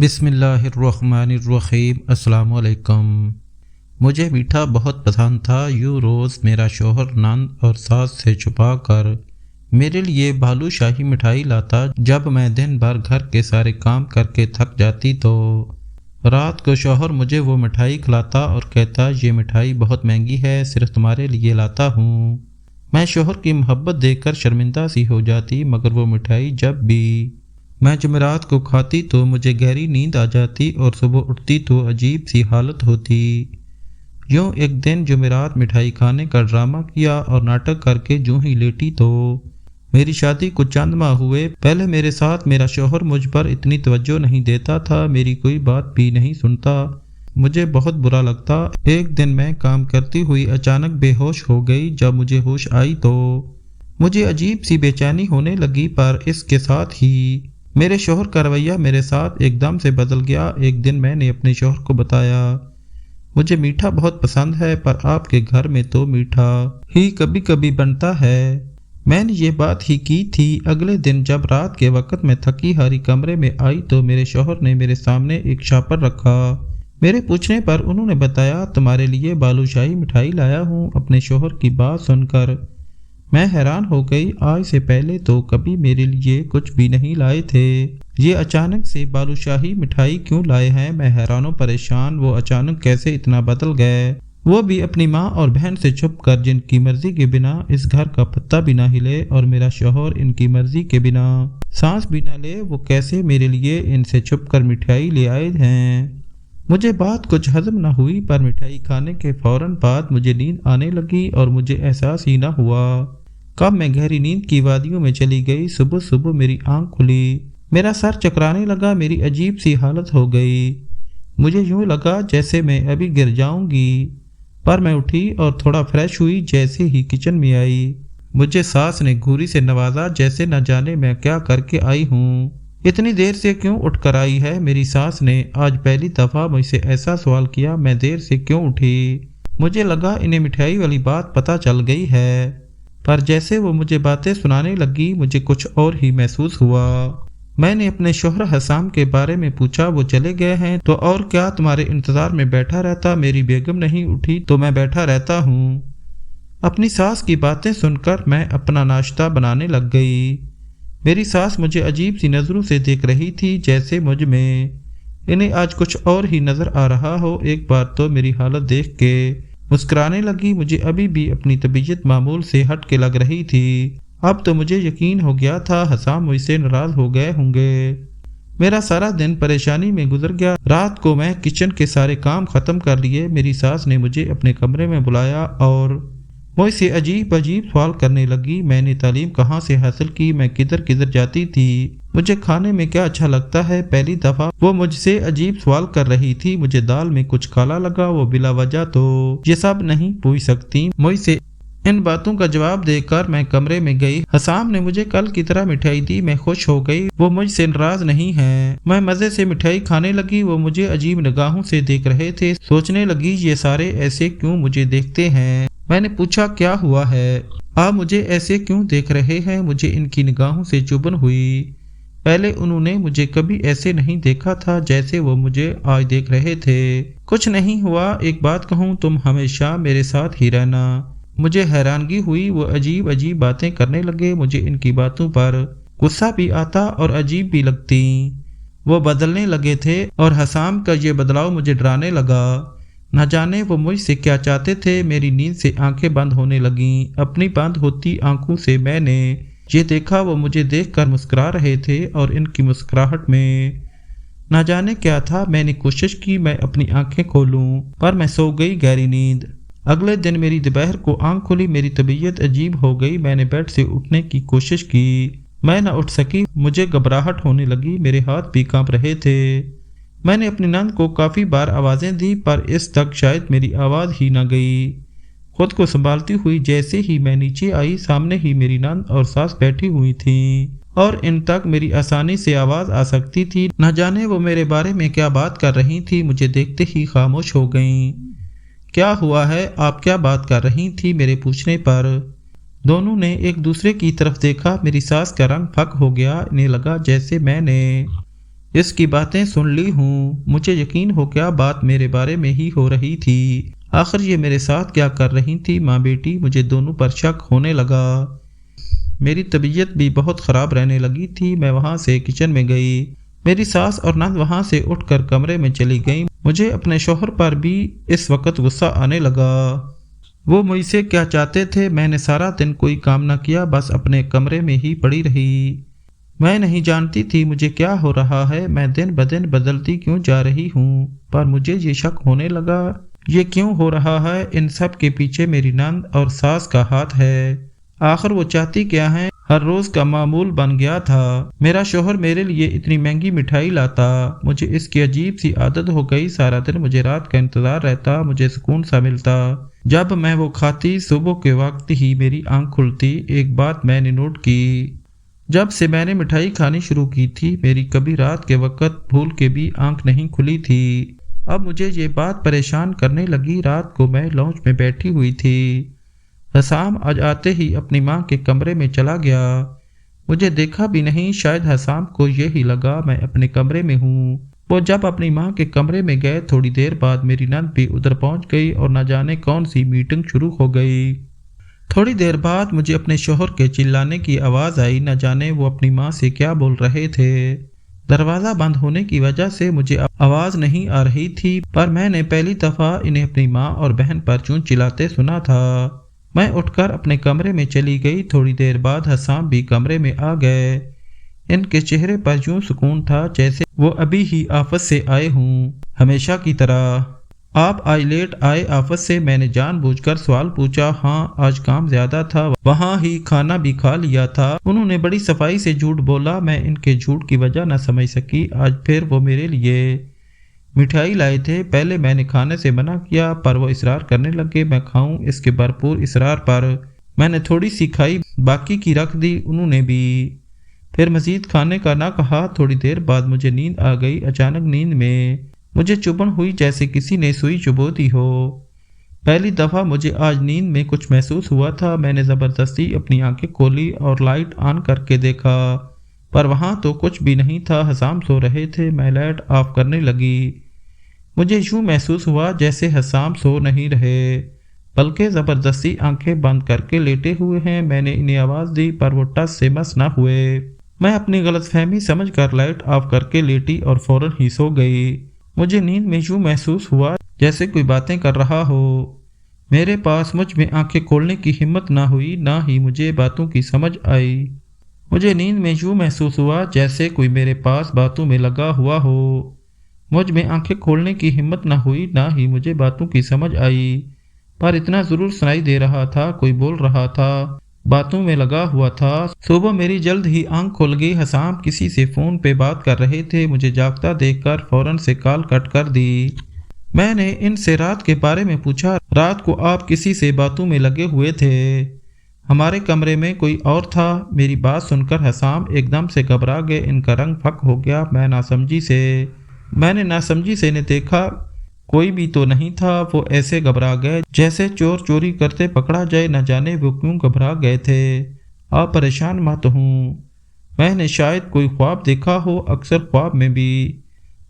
بسم اللہ الرحمن الرحیم۔ السلام علیکم۔ مجھے میٹھا بہت پسند تھا۔ یوں روز میرا شوہر نند اور ساس سے چھپا کر میرے لیے بالو شاہی مٹھائی لاتا۔ جب میں دن بھر گھر کے سارے کام کر کے تھک جاتی تو رات کو شوہر مجھے وہ مٹھائی کھلاتا اور کہتا یہ مٹھائی بہت مہنگی ہے، صرف تمہارے لیے لاتا ہوں۔ میں شوہر کی محبت دیکھ کر شرمندہ سی ہو جاتی، مگر وہ مٹھائی جب بھی میں جمعرات کو کھاتی تو مجھے گہری نیند آ جاتی اور صبح اٹھتی تو عجیب سی حالت ہوتی۔ یوں ایک دن جمعرات مٹھائی کھانے کا ڈرامہ کیا اور ناٹک کر کے جوں ہی لیٹی تو میری شادی کو چند ماہ ہوئے۔ پہلے میرے ساتھ میرا شوہر مجھ پر اتنی توجہ نہیں دیتا تھا، میری کوئی بات بھی نہیں سنتا، مجھے بہت برا لگتا۔ ایک دن میں کام کرتی ہوئی اچانک بے ہوش ہو گئی۔ جب مجھے ہوش آئی تو مجھے عجیب سی بے چینی ہونے لگی، پر اس کے ساتھ ہی میرے شوہر کا رویہ میرے ساتھ ایک دم سے بدل گیا۔ ایک دن میں نے اپنے شوہر کو بتایا مجھے میٹھا بہت پسند ہے، پر آپ کے گھر میں تو میٹھا ہی کبھی کبھی بنتا ہے۔ میں نے یہ بات ہی کی تھی۔ اگلے دن جب رات کے وقت میں تھکی ہاری کمرے میں آئی تو میرے شوہر نے میرے سامنے ایک شاپر رکھا۔ میرے پوچھنے پر انہوں نے بتایا تمہارے لیے بالو شاہی مٹھائی لایا ہوں۔ اپنے شوہر کی بات سن کر میں حیران ہو گئی، آج سے پہلے تو کبھی میرے لیے کچھ بھی نہیں لائے تھے، یہ اچانک سے بالو شاہی مٹھائی کیوں لائے ہیں؟ میں حیران و پریشان، وہ اچانک کیسے اتنا بدل گئے، وہ بھی اپنی ماں اور بہن سے چھپ کر، جن کی مرضی کے بنا اس گھر کا پتہ بھی نہ ہلے، اور میرا شوہر ان کی مرضی کے بنا سانس بھی نہ لے، وہ کیسے میرے لیے ان سے چھپ کر مٹھائی لے آئے ہیں؟ مجھے بات کچھ ہضم نہ ہوئی، پر مٹھائی کھانے کے فوراً بعد مجھے نیند آنے لگی اور مجھے احساس ہی نہ ہوا کب میں گہری نیند کی وادیوں میں چلی گئی۔ صبح صبح میری آنکھ کھلی، میرا سر چکرانے لگا، میری عجیب سی حالت ہو گئی، مجھے یوں لگا جیسے میں ابھی گر جاؤں گی، پر میں اٹھی اور تھوڑا فریش ہوئی۔ جیسے ہی کچن میں آئی مجھے ساس نے گھوری سے نوازا، جیسے نہ جانے میں کیا کر کے آئی ہوں، اتنی دیر سے کیوں اٹھ کر آئی ہے؟ میری ساس نے آج پہلی دفعہ مجھ سے ایسا سوال کیا، میں دیر سے کیوں اٹھی؟ مجھے لگا انہیں مٹھائی والی بات پتہ چل گئی ہے، پر جیسے وہ مجھے باتیں سنانے لگی مجھے کچھ اور ہی محسوس ہوا۔ میں نے اپنے شوہر حسام کے بارے میں پوچھا، وہ چلے گئے ہیں تو اور کیا تمہارے انتظار میں بیٹھا رہتا؟ میری بیگم نہیں اٹھی تو میں بیٹھا رہتا ہوں۔ اپنی ساس کی باتیں سن کر میں اپنا ناشتہ بنانے لگ گئی۔ میری ساس مجھے عجیب سی نظروں سے دیکھ رہی تھی، جیسے مجھ میں انہیں آج کچھ اور ہی نظر آ رہا ہو۔ ایک بار تو میری حالت دیکھ کے مسکرانے لگی، مجھے ابھی بھی اپنی طبیعت معمول سے ہٹ کے لگ رہی تھی۔ اب تو مجھے یقین ہو گیا تھا حسام مجھ سے ناراض ہو گئے ہوں گے۔ میرا سارا دن پریشانی میں گزر گیا۔ رات کو میں کچن کے سارے کام ختم کر لیے، میری ساس نے مجھے اپنے کمرے میں بلایا اور مجھ سے عجیب سوال کرنے لگی، میں نے تعلیم کہاں سے حاصل کی، میں کدھر کدھر جاتی تھی، مجھے کھانے میں کیا اچھا لگتا ہے؟ پہلی دفعہ وہ مجھ سے عجیب سوال کر رہی تھی۔ مجھے دال میں کچھ کالا لگا، وہ بلا وجہ تو یہ سب نہیں پوچھ سکتی۔ مجھ سے ان باتوں کا جواب دے کر میں کمرے میں گئی۔ حسام نے مجھے کل کی طرح مٹھائی دی، میں خوش ہو گئی، وہ مجھ سے ناراض نہیں ہے۔ میں مزے سے مٹھائی کھانے لگی، وہ مجھے عجیب نگاہوں سے دیکھ رہے تھے۔ سوچنے لگی یہ سارے ایسے کیوں مجھے دیکھتے ہیں؟ میں نے پوچھا کیا ہوا ہے؟ آپ مجھے ایسے کیوں دیکھ رہے ہیں؟ مجھے ان کی نگاہوں سے چبھن ہوئی، پہلے انہوں نے مجھے کبھی ایسے نہیں دیکھا تھا جیسے وہ مجھے آج دیکھ رہے تھے۔ کچھ نہیں ہوا، ایک بات کہوں، تم ہمیشہ میرے ساتھ ہی رہنا۔ مجھے حیرانگی ہوئی، وہ عجیب باتیں کرنے لگے، مجھے ان کی باتوں پر غصہ بھی آتا اور عجیب بھی لگتی۔ وہ بدلنے لگے تھے اور حسام کا یہ بدلاؤ مجھے ڈرانے لگا، نہ جانے وہ مجھ سے کیا چاہتے تھے۔ میری نیند سے آنکھیں بند ہونے لگیں، اپنی بند ہوتی آنکھوں سے میں نے یہ دیکھا وہ مجھے دیکھ کر مسکرا رہے تھے اور ان کی مسکراہٹ میں نہ جانے کیا تھا۔ میں نے کوشش کی میں اپنی آنکھیں کھولوں، پر میں سو گئی گہری نیند۔ اگلے دن میری دوپہر کو آنکھ کھلی، میری طبیعت عجیب ہو گئی، میں نے بیڈ سے اٹھنے کی کوشش کی، میں نہ اٹھ سکی، مجھے گھبراہٹ ہونے لگی، میرے ہاتھ بھی کانپ رہے تھے۔ میں نے اپنی نند کو کافی بار آوازیں دی، پر اس تک شاید میری آواز ہی نہ گئی۔ خود کو سنبھالتی ہوئی جیسے ہی میں نیچے آئی، سامنے ہی میری نند اور ساس بیٹھی ہوئی تھیں اور ان تک میری آسانی سے آواز آ سکتی تھی۔ نہ جانے وہ میرے بارے میں کیا بات کر رہی تھی، مجھے دیکھتے ہی خاموش ہو گئیں۔ کیا ہوا ہے؟ آپ کیا بات کر رہی تھی؟ میرے پوچھنے پر دونوں نے ایک دوسرے کی طرف دیکھا۔ میری ساس کا رنگ پھک ہو گیا، انہیں لگا جیسے میں نے اس کی باتیں سن لی ہوں، مجھے یقین ہو کیا بات میرے بارے میں ہی ہو رہی تھی۔ آخر یہ میرے ساتھ کیا کر رہی تھی ماں بیٹی، مجھے دونوں پر شک ہونے لگا۔ میری طبیعت بھی بہت خراب رہنے لگی تھی۔ میں وہاں سے کچن میں گئی، میری ساس اور نند وہاں سے اٹھ کر کمرے میں چلی گئیں۔ مجھے اپنے شوہر پر بھی اس وقت غصہ آنے لگا۔ وہ مجھ سے کیا چاہتے تھے؟ میں نے سارا دن کوئی کام نہ کیا، بس اپنے کمرے میں ہی پڑی رہی۔ میں نہیں جانتی تھی مجھے کیا ہو رہا ہے، میں دن بدن بدلتی کیوں جا رہی ہوں، پر مجھے یہ شک ہونے لگا یہ کیوں ہو رہا ہے۔ ان سب کے پیچھے میری نند اور ساس کا ہاتھ ہے۔ آخر وہ چاہتی کیا ہے؟ ہر روز کا معمول بن گیا تھا میرا شوہر میرے لیے اتنی مہنگی مٹھائی لاتا، مجھے اس کی عجیب سی عادت ہو گئی۔ سارا دن مجھے رات کا انتظار رہتا، مجھے سکون سا ملتا جب میں وہ کھاتی۔ صبح کے وقت ہی میری آنکھ کھلتی۔ ایک بات میں نے نوٹ کی، جب سے میں نے مٹھائی کھانی شروع کی تھی میری کبھی رات کے وقت بھول کے بھی آنکھ نہیں کھلی تھی۔ اب مجھے یہ بات پریشان کرنے لگی۔ رات کو میں لاؤنج میں بیٹھی ہوئی تھی، حسام آج آتے ہی اپنی ماں کے کمرے میں چلا گیا، مجھے دیکھا بھی نہیں۔ شاید حسام کو یہی لگا میں اپنے کمرے میں ہوں۔ وہ جب اپنی ماں کے کمرے میں گئے، تھوڑی دیر بعد میری نند بھی ادھر پہنچ گئی اور نہ جانے کون سی میٹنگ شروع ہو گئی۔ تھوڑی دیر بعد مجھے اپنے شوہر کے چلانے کی آواز آئی، نہ جانے وہ اپنی ماں سے کیا بول رہے تھے۔ دروازہ بند ہونے کی وجہ سے مجھے آواز نہیں آ رہی تھی، پر میں نے پہلی دفعہ انہیں اپنی ماں اور بہن پر چون چلاتے سنا تھا۔ میں اٹھ کر اپنے کمرے میں چلی گئی۔ تھوڑی دیر بعد حسام بھی کمرے میں آ گئے۔ ان کے چہرے پر یوں سکون تھا جیسے وہ ابھی ہی آفس سے آئے ہوں، ہمیشہ کی طرح۔ آپ آج لیٹ آئے آفس سے؟ میں نے جان بوجھ کر سوال پوچھا۔ ہاں، آج کام زیادہ تھا، وہاں ہی کھانا بھی کھا لیا تھا۔ انہوں نے بڑی صفائی سے جھوٹ بولا، میں ان کے جھوٹ کی وجہ نہ سمجھ سکی۔ آج پھر وہ میرے لیے مٹھائی لائے تھے۔ پہلے میں نے کھانے سے منع کیا، پر وہ اصرار کرنے لگے میں کھاؤں۔ اس کے بھرپور اصرار پر میں نے تھوڑی سی کھائی، باقی کی رکھ دی انہوں نے بھی۔ پھر مزید کھانے کا نہ کہا۔ تھوڑی دیر بعد مجھے نیند آ گئی۔ اچانک نیند میں مجھے چبھن ہوئی جیسے کسی نے سوئی چبھو دی ہو۔ پہلی دفعہ مجھے آج نیند میں کچھ محسوس ہوا تھا۔ میں نے زبردستی اپنی آنکھیں کھولی اور لائٹ آن کر کے دیکھا، پر وہاں تو کچھ بھی نہیں تھا۔ حسام سو رہے تھے۔ میں لائٹ آف کرنے لگی۔ مجھے یوں محسوس ہوا جیسے حسام سو نہیں رہے، بلکہ زبردستی آنکھیں بند کر کے لیٹے ہوئے ہیں۔ میں نے انہیں آواز دی، پر وہ ٹس سے مس نہ ہوئے۔ میں اپنی غلط فہمی سمجھ کر لائٹ آف کر کے لیٹی اور فوراً ہی سو گئی۔ مجھے نیند میں یوں محسوس ہوا جیسے کوئی باتیں کر رہا ہو۔ میرے پاس مجھ میں آنکھیں کھولنے کی ہمت نہ ہوئی، نہ ہی مجھے باتوں کی سمجھ آئی۔ مجھے نیند میں یوں محسوس ہوا جیسے کوئی میرے پاس باتوں میں لگا ہوا ہو۔ مجھ میں آنکھیں کھولنے کی ہمت نہ ہوئی، نہ ہی مجھے باتوں کی سمجھ آئی، پر اتنا ضرور سنائی دے رہا تھا کوئی بول رہا تھا، باتوں میں لگا ہوا تھا۔ صبح میری جلد ہی آنکھ کھل گئی۔ حسام کسی سے فون پہ بات کر رہے تھے۔ مجھے جاگتا دیکھ کر فوراً سے کال کٹ کر دی۔ میں نے ان سے رات کے بارے میں پوچھا۔ رات کو آپ کسی سے باتوں میں لگے ہوئے تھے؟ ہمارے کمرے میں کوئی اور تھا۔ میری بات سن کر حسام ایک دم سے گھبرا گئے، ان کا رنگ پھک ہو گیا۔ میں نے ناسمجھی سے انہیں دیکھا، کوئی بھی تو نہیں تھا۔ وہ ایسے گھبرا گئے جیسے چور چوری کرتے پکڑا جائے، نہ جانے وہ کیوں گھبرا گئے تھے۔ آپ پریشان مت ہوں، میں نے شاید کوئی خواب دیکھا ہو، اکثر خواب میں بھی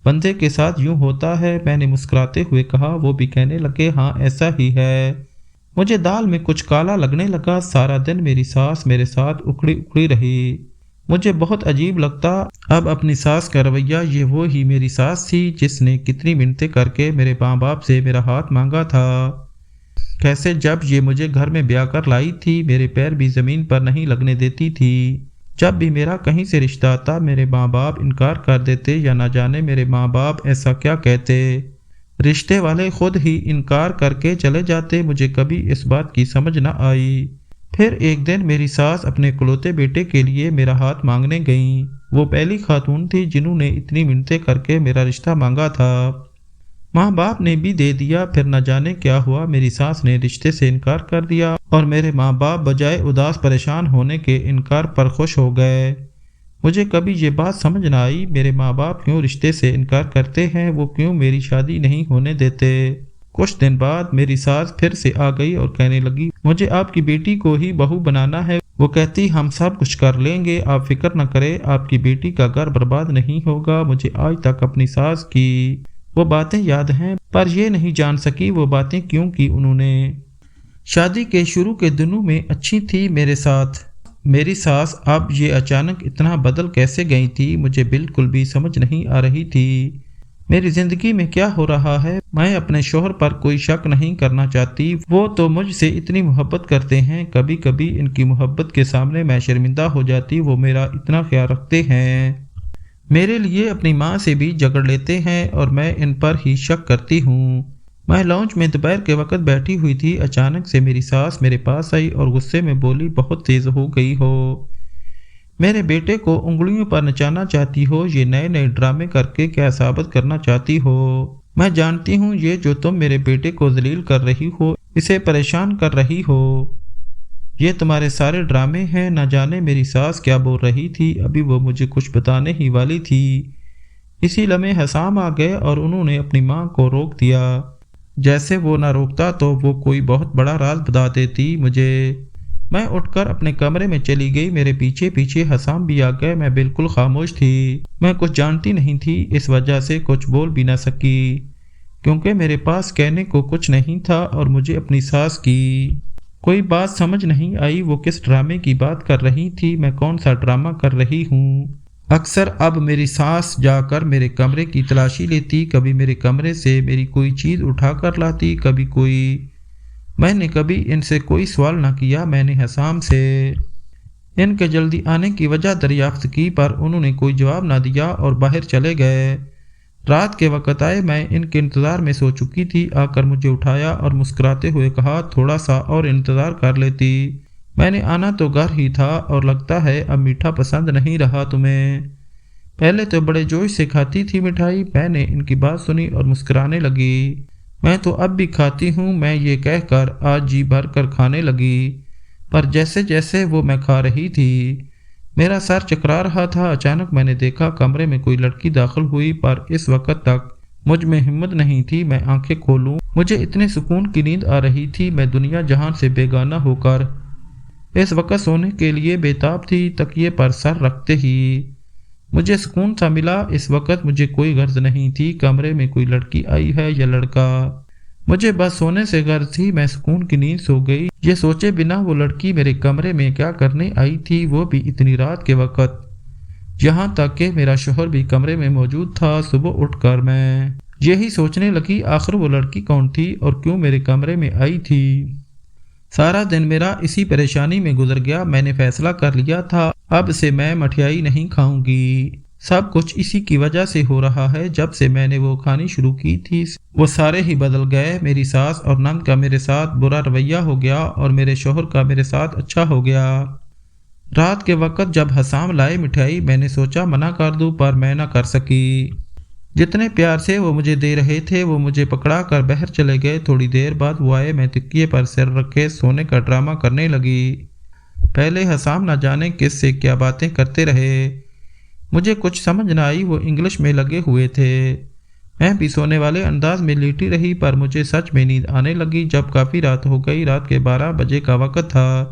بندے کے ساتھ یوں ہوتا ہے۔ میں نے مسکراتے ہوئے کہا۔ وہ بھی کہنے لگے، ہاں ایسا ہی ہے۔ مجھے دال میں کچھ کالا لگنے لگا۔ سارا دن میری ساس میرے ساتھ اکڑی اکڑی رہی، مجھے بہت عجیب لگتا۔ اب اپنی ساس کا رویہ، یہ وہی میری ساس تھی جس نے کتنی منتیں کر کے میرے ماں باپ سے میرا ہاتھ مانگا تھا۔ کیسے جب یہ مجھے گھر میں بیاہ کر لائی تھی میرے پیر بھی زمین پر نہیں لگنے دیتی تھی۔ جب بھی میرا کہیں سے رشتہ آتا میرے ماں باپ انکار کر دیتے، یا نہ جانے میرے ماں باپ ایسا کیا کہتے، رشتے والے خود ہی انکار کر کے چلے جاتے۔ مجھے کبھی اس بات کی سمجھ نہ آئی۔ پھر ایک دن میری ساس اپنے اکلوتے بیٹے کے لیے میرا ہاتھ مانگنے گئیں۔ وہ پہلی خاتون تھی جنہوں نے اتنی منتیں کر کے میرا رشتہ مانگا تھا۔ ماں باپ نے بھی دے دیا۔ پھر نہ جانے کیا ہوا، میری ساس نے رشتے سے انکار کر دیا اور میرے ماں باپ بجائے اداس پریشان ہونے کے انکار پر خوش ہو گئے۔ مجھے کبھی یہ بات سمجھ نہ آئی، میرے ماں باپ کیوں رشتے سے انکار کرتے ہیں، وہ کیوں میری شادی نہیں ہونے دیتے۔ کچھ دن بعد میری ساس پھر سے آ گئی اور کہنے لگی، مجھے آپ کی بیٹی کو ہی بہو بنانا ہے، وہ کہتی ہم سب کچھ کر لیں گے، آپ فکر نہ کریں، آپ کی بیٹی کا گھر برباد نہیں ہوگا۔ مجھے آج تک اپنی ساس کی وہ باتیں یاد ہیں، پر یہ نہیں جان سکی وہ باتیں کیوں کی انہوں نے۔ شادی کے شروع کے دنوں میں اچھی تھی میرے ساتھ میری ساس، اب یہ اچانک اتنا بدل کیسے گئی تھی مجھے بالکل بھی سمجھ نہیں آ رہی تھی۔ میری زندگی میں کیا ہو رہا ہے؟ میں اپنے شوہر پر کوئی شک نہیں کرنا چاہتی، وہ تو مجھ سے اتنی محبت کرتے ہیں، کبھی کبھی ان کی محبت کے سامنے میں شرمندہ ہو جاتی، وہ میرا اتنا خیال رکھتے ہیں، میرے لیے اپنی ماں سے بھی جھگڑ لیتے ہیں اور میں ان پر ہی شک کرتی ہوں۔ میں لاؤنج میں دوپہر کے وقت بیٹھی ہوئی تھی، اچانک سے میری ساس میرے پاس آئی اور غصے میں بولی، بہت تیز ہو گئی ہو، میرے بیٹے کو انگلیوں پر نچانا چاہتی ہو، یہ نئے نئے ڈرامے کر کے کیا ثابت کرنا چاہتی ہو؟ میں جانتی ہوں یہ جو تم میرے بیٹے کو ذلیل کر رہی ہو، اسے پریشان کر رہی ہو، یہ تمہارے سارے ڈرامے ہیں۔ نہ جانے میری ساس کیا بول رہی تھی، ابھی وہ مجھے کچھ بتانے ہی والی تھی، اسی لمحے حسام آ گئے اور انہوں نے اپنی ماں کو روک دیا، جیسے وہ نہ روکتا تو وہ کوئی بہت بڑا راز بتا دیتی مجھے۔ میں اٹھ کر اپنے کمرے میں چلی گئی، میرے پیچھے پیچھے حسام بھی آ گئے، میں بالکل خاموش تھی، میں کچھ جانتی نہیں تھی، اس وجہ سے کچھ بول بھی نہ سکی، کیونکہ میرے پاس کہنے کو کچھ نہیں تھا، اور مجھے اپنی ساس کی کوئی بات سمجھ نہیں آئی، وہ کس ڈرامے کی بات کر رہی تھی، میں کون سا ڈرامہ کر رہی ہوں۔ اکثر اب میری ساس جا کر میرے کمرے کی تلاشی لیتی، کبھی میرے کمرے سے میری کوئی چیز اٹھا کر لاتی، کبھی کوئی، میں نے کبھی ان سے کوئی سوال نہ کیا، میں نے حسام سے ان کے جلدی آنے کی وجہ دریافت کی، پر انہوں نے کوئی جواب نہ دیا اور باہر چلے گئے۔ رات کے وقت آئے، میں ان کے انتظار میں سو چکی تھی، آ کر مجھے اٹھایا اور مسکراتے ہوئے کہا، تھوڑا سا اور انتظار کر لیتی، میں نے آنا تو گھر ہی تھا، اور لگتا ہے اب میٹھا پسند نہیں رہا تمہیں، پہلے تو بڑے جوش سے کھاتی تھی مٹھائی۔ میں نے ان کی بات سنی اور مسکرانے لگی، میں تو اب بھی کھاتی ہوں، میں یہ کہہ کر آج جی بھر کر کھانے لگی، پر جیسے جیسے وہ میں کھا رہی تھی میرا سر چکرا رہا تھا۔ اچانک میں نے دیکھا کمرے میں کوئی لڑکی داخل ہوئی، پر اس وقت تک مجھ میں ہمت نہیں تھی میں آنکھیں کھولوں، مجھے اتنے سکون کی نیند آ رہی تھی، میں دنیا جہان سے بیگانہ ہو کر اس وقت سونے کے لیے بےتاب تھی، تکیے پر سر رکھتے ہی مجھے سکون سا ملا۔ اس وقت مجھے کوئی غرض نہیں تھی کمرے میں کوئی لڑکی آئی ہے یا لڑکا، مجھے بس سونے سے غرض تھی، میں سکون کی نیند سو گئی، یہ سوچے بنا وہ لڑکی میرے کمرے میں کیا کرنے آئی تھی، وہ بھی اتنی رات کے وقت، یہاں تک کہ میرا شوہر بھی کمرے میں موجود تھا۔ صبح اٹھ کر میں یہی سوچنے لگی، آخر وہ لڑکی کون تھی اور کیوں میرے کمرے میں آئی تھی۔ سارا دن میرا اسی پریشانی میں گزر گیا، میں نے فیصلہ کر لیا تھا اب سے میں مٹھائی نہیں کھاؤں گی، سب کچھ اسی کی وجہ سے ہو رہا ہے، جب سے میں نے وہ کھانی شروع کی تھی وہ سارے ہی بدل گئے، میری ساس اور نند کا میرے ساتھ برا رویہ ہو گیا اور میرے شوہر کا میرے ساتھ اچھا ہو گیا۔ رات کے وقت جب حسام لائے مٹھائی، میں نے سوچا منع کر دوں، پر میں نہ کر سکی، جتنے پیار سے وہ مجھے دے رہے تھے وہ مجھے پکڑا کر باہر چلے گئے۔ تھوڑی دیر بعد وہ آئے، میں تکیے پر سر رکھے سونے کا ڈرامہ کرنے لگی، پہلے حسام نہ جانے کس سے کیا باتیں کرتے رہے، مجھے کچھ سمجھ نہ آئی، وہ انگلش میں لگے ہوئے تھے، میں بھی سونے والے انداز میں لیٹی رہی، پر مجھے سچ میں نیند آنے لگی جب کافی رات ہو گئی، رات کے 12 بجے کا وقت تھا،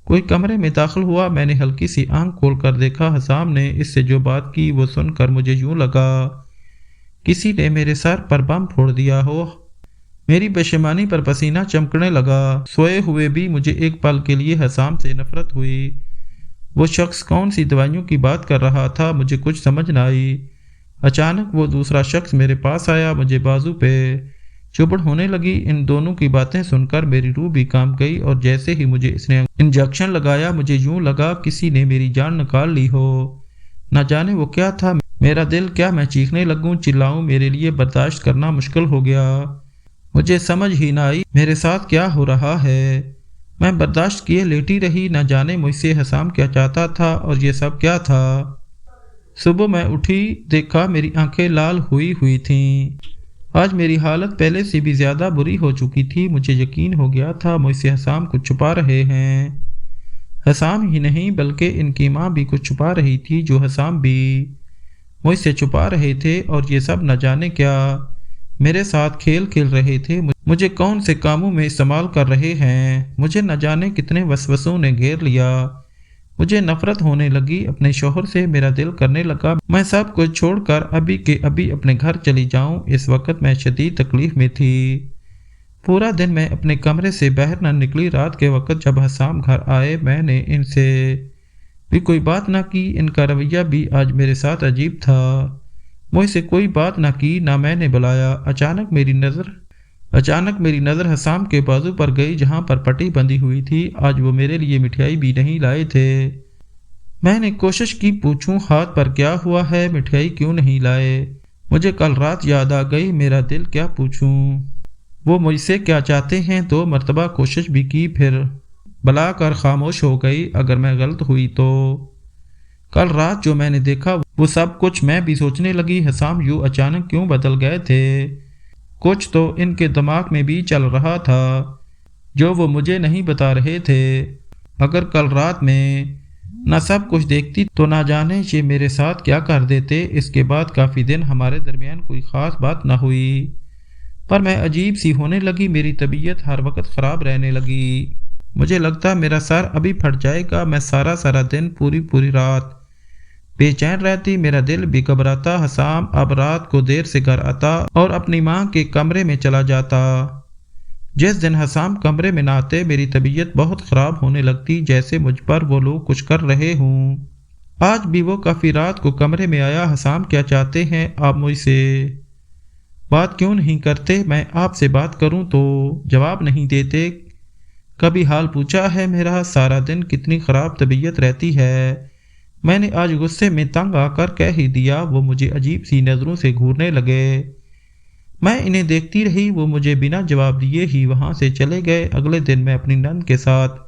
کوئی کمرے میں داخل ہوا، میں نے ہلکی سی آنکھ کھول کر دیکھا، حسام نے اس سے جو بات کی وہ سن کر مجھے یوں لگا کسی نے میرے سر پر بم پھوڑ دیا ہو، میری پشیمانی پر پسینہ چمکنے لگا، سوئے ہوئے بھی مجھے ایک پل کے لیے حسام سے نفرت ہوئی، وہ شخص کون سی دوائیوں کی بات کر رہا تھا مجھے کچھ سمجھ نہ آئی، اچانک وہ دوسرا شخص میرے پاس آیا، مجھے بازو پہ چبڑ ہونے لگی، ان دونوں کی باتیں سن کر میری روح بھی کانپ گئی، اور جیسے ہی مجھے اس نے انجیکشن لگایا مجھے یوں لگا کسی نے میری جان نکال لی ہو، نہ جانے وہ کیا تھا، میرا دل کیا میں چیخنے لگوں چلاؤں، میرے لیے برداشت کرنا مشکل ہو گیا، مجھے سمجھ ہی نہ آئی میرے ساتھ کیا ہو رہا ہے، میں برداشت کیے لیٹی رہی، نہ جانے مجھ سے حسام کیا چاہتا تھا اور یہ سب کیا تھا۔ صبح میں اٹھی، دیکھا میری آنکھیں لال ہوئی تھیں، آج میری حالت پہلے سے بھی زیادہ بری ہو چکی تھی، مجھے یقین ہو گیا تھا مجھ سے حسام کچھ چھپا رہے ہیں، حسام ہی نہیں بلکہ ان کی ماں بھی کچھ چھپا رہی تھی جو حسام بھی مجھ سے چھپا رہے تھے، اور یہ سب نہ جانے کیا میرے ساتھ کھیل کھیل رہے تھے، مجھے کون سے کاموں میں استعمال کر رہے ہیں، مجھے نہ جانے کتنے وسوسوں نے گھیر لیا۔ مجھے نفرت ہونے لگی اپنے شوہر سے، میرا دل کرنے لگا میں سب کچھ چھوڑ کر ابھی کے ابھی اپنے گھر چلی جاؤں۔ اس وقت میں شدید تکلیف میں تھی۔ پورا دن میں اپنے کمرے سے باہر نہ نکلی۔ رات کے وقت جب حسام گھر آئے میں نے ان سے بھی کوئی بات نہ کی۔ ان کا رویہ بھی آج میرے ساتھ عجیب تھا۔ مجھ سے کوئی بات نہ کی، نہ میں نے بلایا۔ اچانک میری نظر حسام کے بازو پر گئی جہاں پر پٹی بندھی ہوئی تھی۔ آج وہ میرے لیے مٹھائی بھی نہیں لائے تھے۔ میں نے کوشش کی پوچھوں ہاتھ پر کیا ہوا ہے، مٹھائی کیوں نہیں لائے۔ مجھے کل رات یاد آ گئی، میرا دل کیا پوچھوں، وہ مجھ سے کیا چاہتے ہیں۔ 2 مرتبہ کوشش بھی کی، پھر بلا کر خاموش ہو گئی۔ اگر میں غلط ہوئی تو کل رات جو میں نے دیکھا وہ سب کچھ میں بھی سوچنے لگی۔ حسام یوں اچانک کیوں بدل گئے تھے؟ کچھ تو ان کے دماغ میں بھی چل رہا تھا جو وہ مجھے نہیں بتا رہے تھے۔ اگر کل رات میں نہ سب کچھ دیکھتی تو نہ جانے یہ میرے ساتھ کیا کر دیتے۔ اس کے بعد کافی دن ہمارے درمیان کوئی خاص بات نہ ہوئی، پر میں عجیب سی ہونے لگی۔ میری طبیعت ہر وقت خراب رہنے لگی۔ مجھے لگتا میرا سر ابھی پھٹ جائے گا۔ میں سارا دن پوری رات بے چین رہتی، میرا دل بھی گھبراتا۔ حسام اب رات کو دیر سے گھر آتا اور اپنی ماں کے کمرے میں چلا جاتا۔ جس دن حسام کمرے میں نہ آتے میری طبیعت بہت خراب ہونے لگتی، جیسے مجھ پر وہ لوگ کچھ کر رہے ہوں۔ آج بھی وہ کافی رات کو کمرے میں آیا۔ حسام کیا چاہتے ہیں آپ مجھ سے؟ بات کیوں نہیں کرتے؟ میں آپ سے بات کروں تو جواب نہیں دیتے۔ کبھی حال پوچھا ہے میرا؟ سارا دن کتنی خراب طبیعت رہتی ہے۔ میں نے آج غصے میں تنگ آ کر کہہ ہی دیا۔ وہ مجھے عجیب سی نظروں سے گھورنے لگے۔ میں انہیں دیکھتی رہی، وہ مجھے بنا جواب دیے ہی وہاں سے چلے گئے۔ اگلے دن میں اپنی نند کے ساتھ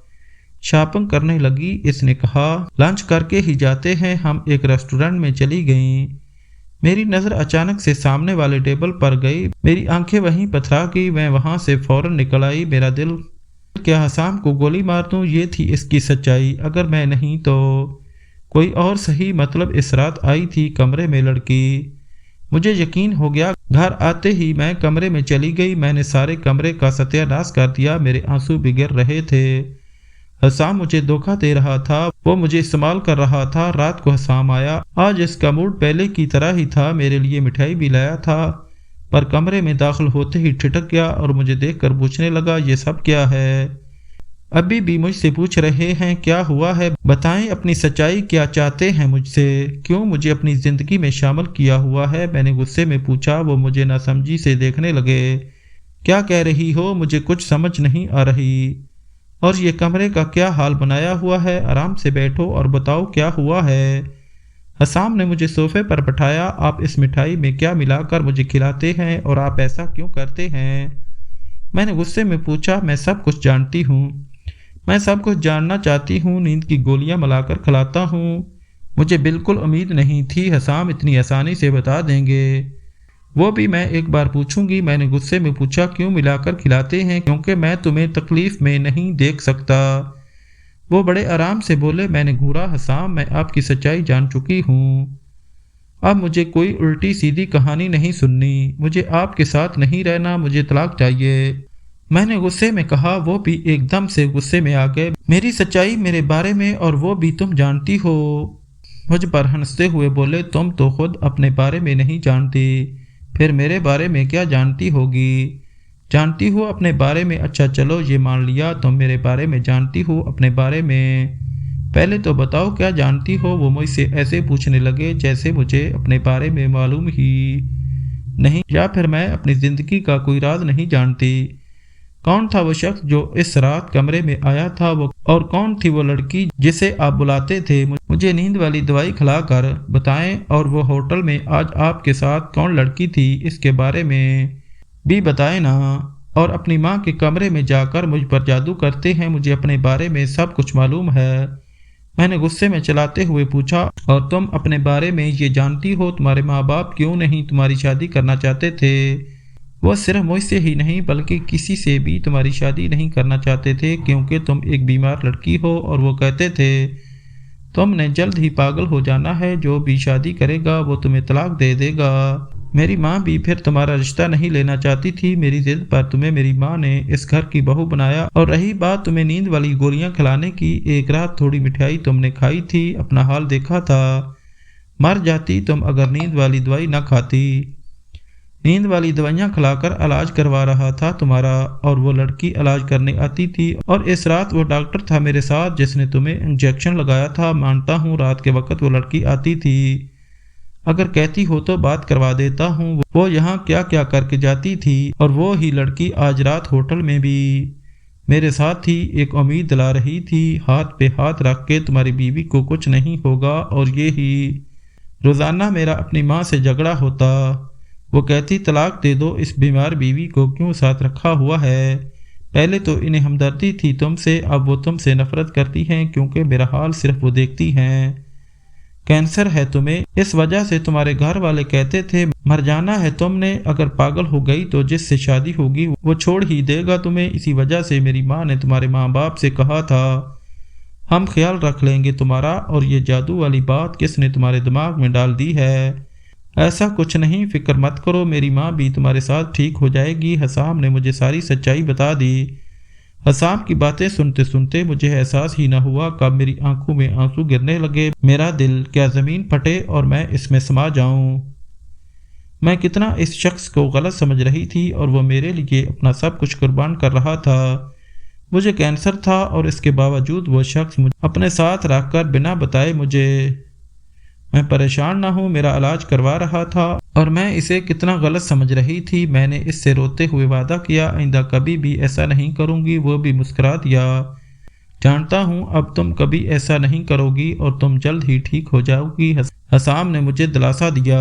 شاپنگ کرنے لگی۔ اس نے کہا لنچ کر کے ہی جاتے ہیں۔ ہم ایک ریسٹورنٹ میں چلی گئیں۔ میری نظر اچانک سے سامنے والے ٹیبل پر گئی، میری آنکھیں وہیں پتھرا گئی۔ میں وہاں سے فوراً نکل آئی۔ میرا دل کیا حسام کو گولی مار دوں، یہ تھی اس کی سچائی۔ اگر میں نہیں تو کوئی اور صحیح، مطلب اس رات آئی تھی کمرے میں لڑکی۔ مجھے یقین ہو گیا۔ گھر آتے ہی میں کمرے میں چلی گئی۔ میں نے سارے کمرے کا ستیہ ناش کر دیا۔ میرے آنسو بھی گر رہے تھے۔ حسام مجھے دھوکہ دے رہا تھا، وہ مجھے استعمال کر رہا تھا۔ رات کو حسام آیا، آج اس کا موڈ پہلے کی طرح ہی تھا۔ میرے لیے مٹھائی بھی لایا تھا، پر کمرے میں داخل ہوتے ہی ٹھٹک گیا اور مجھے دیکھ کر پوچھنے لگا یہ سب کیا ہے؟ ابھی بھی مجھ سے پوچھ رہے ہیں کیا ہوا ہے؟ بتائیں اپنی سچائی، کیا چاہتے ہیں مجھ سے؟ کیوں مجھے اپنی زندگی میں شامل کیا ہوا ہے؟ میں نے غصے میں پوچھا۔ وہ مجھے نہ سمجھی سے دیکھنے لگے۔ کیا کہہ رہی ہو؟ مجھے کچھ سمجھ نہیں آ رہی۔ اور یہ کمرے کا کیا حال بنایا ہوا ہے؟ آرام سے بیٹھو اور بتاؤ کیا ہوا ہے۔ حسام نے مجھے صوفے پر بٹھایا۔ آپ اس مٹھائی میں کیا ملا کر مجھے کھلاتے ہیں اور آپ ایسا کیوں کرتے ہیں؟ میں نے غصے میں پوچھا۔ میں سب کچھ جانتی ہوں، میں سب کچھ جاننا چاہتی ہوں۔ نیند کی گولیاں ملا کر کھلاتا ہوں۔ مجھے بالکل امید نہیں تھی حسام اتنی آسانی سے بتا دیں گے، وہ بھی میں ایک بار پوچھوں گی۔ میں نے غصے میں پوچھا کیوں ملا کر کھلاتے ہیں؟ کیونکہ میں تمہیں تکلیف میں نہیں دیکھ سکتا۔ وہ بڑے آرام سے بولے۔ میں نے گھورا۔ حسام میں آپ کی سچائی جان چکی ہوں، اب مجھے کوئی الٹی سیدھی کہانی نہیں سننی۔ مجھے آپ کے ساتھ نہیں رہنا، مجھے طلاق چاہیے، میں نے غصے میں کہا۔ وہ بھی ایک دم سے غصے میں آ گئے۔ میری سچائی میرے بارے میں اور وہ بھی تم جانتی ہو؟ مجھ پر ہنستے ہوئے بولے تم تو خود اپنے بارے میں نہیں جانتی، پھر میرے بارے میں کیا جانتی ہوگی؟ جانتی ہو اپنے بارے میں؟ اچھا چلو یہ مان لیا تم میرے بارے میں جانتی ہو اپنے بارے میں، پہلے تو بتاؤ کیا جانتی ہو؟ وہ مجھ سے ایسے پوچھنے لگے جیسے مجھے اپنے بارے میں معلوم ہی نہیں، یا پھر میں اپنی زندگی کا کوئی راز نہیں جانتی۔ کون تھا وہ شخص جو اس رات کمرے میں آیا تھا؟ اور کون تھی وہ لڑکی جسے آپ بلاتے تھے؟ مجھے نیند والی دوائی کھلا کر بتائیں۔ اور وہ ہوٹل میں آج آپ کے ساتھ کون لڑکی تھی اس کے بارے میں بھی بتائیں نا۔ اور اپنی ماں کے کمرے میں جا کر مجھ پر جادو کرتے ہیں، مجھے اپنے بارے میں سب کچھ معلوم ہے۔ میں نے غصے میں چلاتے ہوئے پوچھا اور تم اپنے بارے میں یہ جانتی ہو تمہارے ماں باپ کیوں نہیں تمہاری شادی کرنا چاہتے تھے؟ وہ صرف مجھ سے ہی نہیں بلکہ کسی سے بھی تمہاری شادی نہیں کرنا چاہتے تھے، کیونکہ تم ایک بیمار لڑکی ہو، اور وہ کہتے تھے تم نے جلد ہی پاگل ہو جانا ہے، جو بھی شادی کرے گا وہ تمہیں طلاق دے دے گا۔ میری ماں بھی پھر تمہارا رشتہ نہیں لینا چاہتی تھی۔ میری ضد پر تمہیں میری ماں نے اس گھر کی بہو بنایا، اور رہی بات تمہیں نیند والی گولیاں کھلانے کی، ایک رات تھوڑی مٹھائی تم نے کھائی تھی، اپنا حال دیکھا تھا، مر جاتی تم اگر نیند والی دوائی نہ کھاتی۔ نیند والی دوائیاں کھلا کر علاج کروا رہا تھا تمہارا، اور وہ لڑکی علاج کرنے آتی تھی، اور اس رات وہ ڈاکٹر تھا میرے ساتھ جس نے تمہیں انجیکشن لگایا تھا۔ مانتا ہوں رات کے وقت وہ لڑکی آتی تھی، اگر کہتی ہو تو بات کروا دیتا ہوں وہ یہاں کیا کیا کر کے جاتی تھی، اور وہ ہی لڑکی آج رات ہوٹل میں بھی میرے ساتھ تھی، ایک امید دلا رہی تھی ہاتھ پہ ہاتھ رکھ کے تمہاری بیوی کو کچھ نہیں ہوگا۔ اور یہی روزانہ میرا اپنی ماں سے جھگڑا ہوتا، وہ کہتی طلاق دے دو، اس بیمار بیوی کو کیوں ساتھ رکھا ہوا ہے۔ پہلے تو انہیں ہمدردی تھی تم سے، اب وہ تم سے نفرت کرتی ہیں کیونکہ میرا حال صرف وہ دیکھتی ہیں۔ کینسر ہے تمہیں، اس وجہ سے تمہارے گھر والے کہتے تھے مر جانا ہے تم نے، اگر پاگل ہو گئی تو جس سے شادی ہوگی وہ چھوڑ ہی دے گا تمہیں۔ اسی وجہ سے میری ماں نے تمہارے ماں باپ سے کہا تھا ہم خیال رکھ لیں گے تمہارا، اور یہ جادو والی بات کس نے تمہارے دماغ میں ڈال دی ہے؟ ایسا کچھ نہیں، فکر مت کرو، میری ماں بھی تمہارے ساتھ ٹھیک ہو جائے گی۔ حسام نے مجھے ساری سچائی بتا دی۔ حسام کی باتیں سنتے سنتے مجھے احساس ہی نہ ہوا کب میری آنکھوں میں آنسو گرنے لگے، میرا دل کیا زمین پھٹے اور میں اس میں سما جاؤں۔ میں کتنا اس شخص کو غلط سمجھ رہی تھی، اور وہ میرے لیے اپنا سب کچھ قربان کر رہا تھا۔ مجھے کینسر تھا اور اس کے باوجود وہ شخص مجھے اپنے ساتھ رکھ کر بنا بتائے میں پریشان نہ ہوں میرا علاج کروا رہا تھا، اور میں اسے کتنا غلط سمجھ رہی تھی۔ میں نے اس سے روتے ہوئے وعدہ کیا آئندہ کبھی بھی ایسا نہیں کروں گی۔ وہ بھی مسکرا دیا، جانتا ہوں اب تم کبھی ایسا نہیں کرو گی اور تم جلد ہی ٹھیک ہو جاؤ گی۔ حسام نے مجھے دلاسا دیا۔